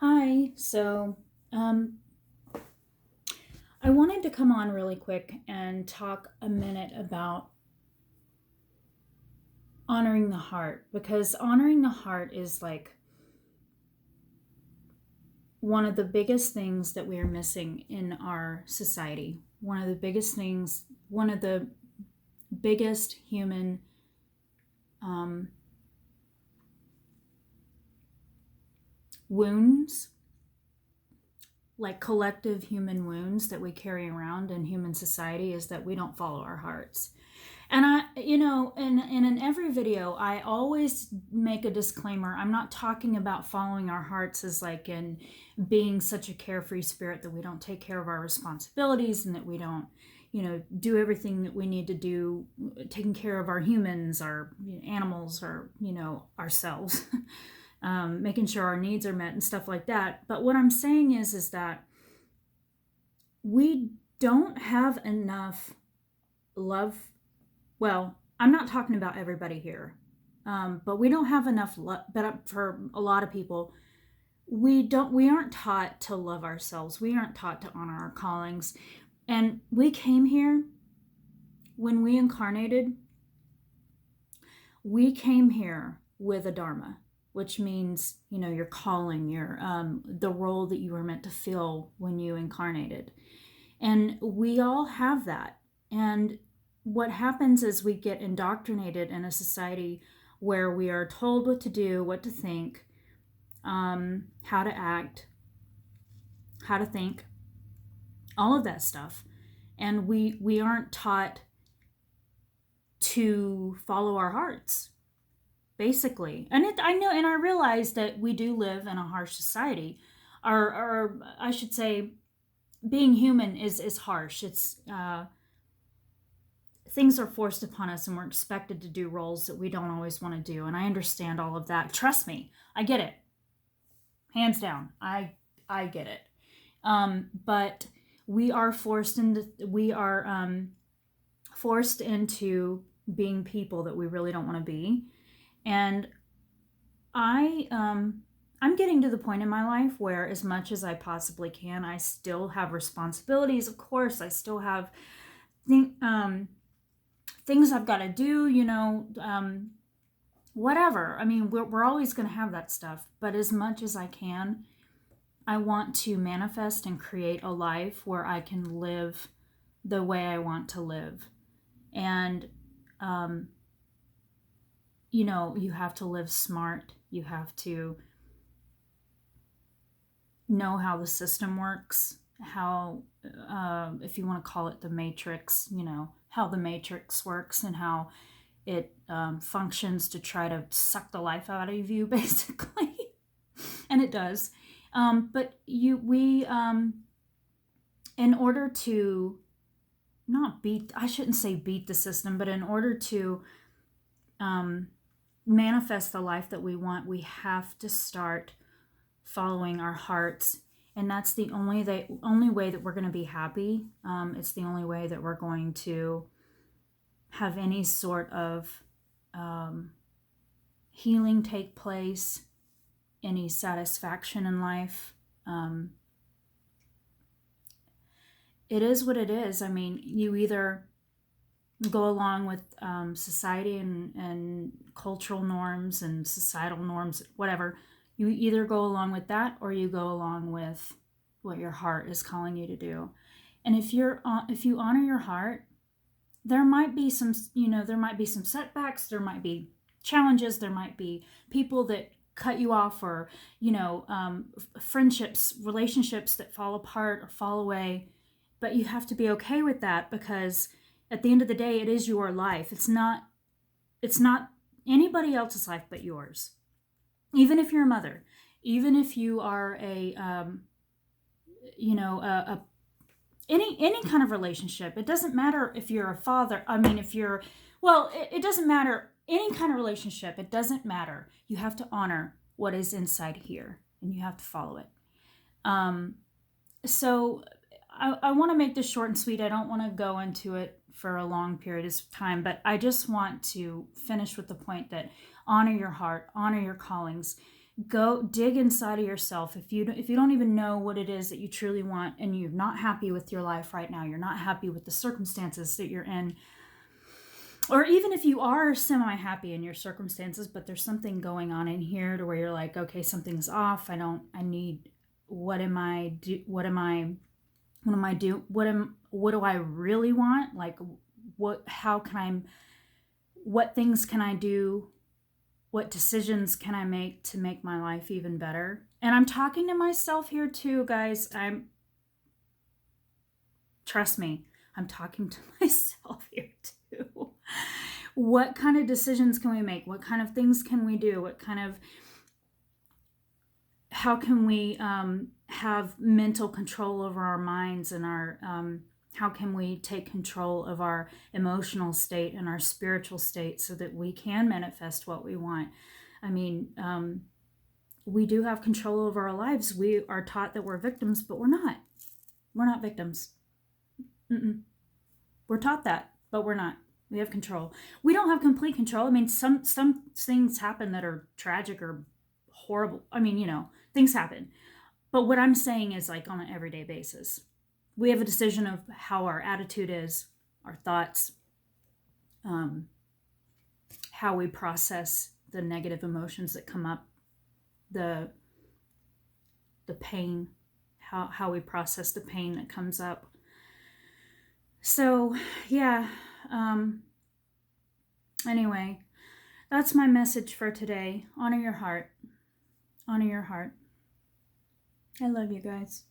Hi. I wanted to come on really quick and talk a minute about honoring the heart because honoring the heart is like one of the biggest things that we are missing in our society. One of the biggest things, one of the biggest human um, wounds, like collective human wounds that we carry around in human society, is that we don't follow our hearts. And in every video, I always make a disclaimer. I'm not talking about following our hearts as like in being such a carefree spirit that we don't take care of our responsibilities and that we don't, do everything that we need to do, taking care of our humans, our animals, or, ourselves, making sure our needs are met and stuff like that. But what I'm saying is that we don't have enough love. Well, I'm not talking about everybody here, but we don't have enough love. But for a lot of people, we aren't taught to love ourselves. We aren't taught to honor our callings. And we came here, when we incarnated, we came here with a dharma, which means, your calling, your the role that you were meant to fill when you incarnated. And we all have that. And what happens is we get indoctrinated in a society where we are told what to do, what to think, how to act, how to think, all of that stuff. And we aren't taught to follow our hearts, basically. I know, and I realize that we do live in a harsh society. Our I should say, being human is harsh. It's things are forced upon us and we're expected to do roles that we don't always want to do, and I understand all of that. Trust me, I get it. Hands down, I get it. But we are forced into being people that we really don't want to be. And I'm getting to the point in my life where, as much as I possibly can, I still have responsibilities. Of course, I still have things I've got to do, whatever. I mean, we're always going to have that stuff. But as much as I can, I want to manifest and create a life where I can live the way I want to live. And, you have to live smart. You have to know how the system works, how, if you want to call it the matrix, how the matrix works and how it functions to try to suck the life out of you, basically. And it does. But in order to not beat, I shouldn't say beat the system, but in order to manifest the life that we want, we have to start following our hearts. And that's the only way that we're going to be happy. It's the only way that we're going to have any sort of healing take place, any satisfaction in life. It is what it is. I mean, you either go along with society and cultural norms and societal norms, whatever. You either go along with that or you go along with what your heart is calling you to do. And if you honor your heart, there might be some setbacks, there might be challenges, there might be people that cut you off, or friendships, relationships that fall apart or fall away. But you have to be okay with that, because at the end of the day, it is your life. It's not anybody else's life but yours. Even if you're a mother, even if you are any kind of relationship. It doesn't matter if you're a father. I mean, it doesn't matter. Any kind of relationship, it doesn't matter. You have to honor what is inside here, and you have to follow it. So I want to make this short and sweet. I don't want to go into it for a long period of time, but I just want to finish with the point that honor your heart, honor your callings. Go dig inside of yourself. If you don't even know what it is that you truly want, and you're not happy with your life right now, you're not happy with the circumstances that you're in, or even if you are semi-happy in your circumstances, but there's something going on in here to where you're like, okay, something's off. I need, what do I really want? Like, what things can I do? What decisions can I make to make my life even better? And I'm talking to myself here too, guys. Trust me, I'm talking to myself here too. What kind of decisions can we make? What kind of things can we do? How can we have mental control over our minds, and how can we take control of our emotional state and our spiritual state so that we can manifest what we want? I mean, we do have control over our lives. We are taught that we're victims, but we're not. We're not victims. We're taught that, but we're not. We have control. We don't have complete control. I mean, some things happen that are tragic or horrible. I mean, things happen. But what I'm saying is, like, on an everyday basis, we have a decision of how our attitude is, our thoughts, how we process the negative emotions that come up, the pain, how we process the pain that comes up. So, yeah. Anyway, that's my message for today. Honor your heart. Honor your heart. I love you guys.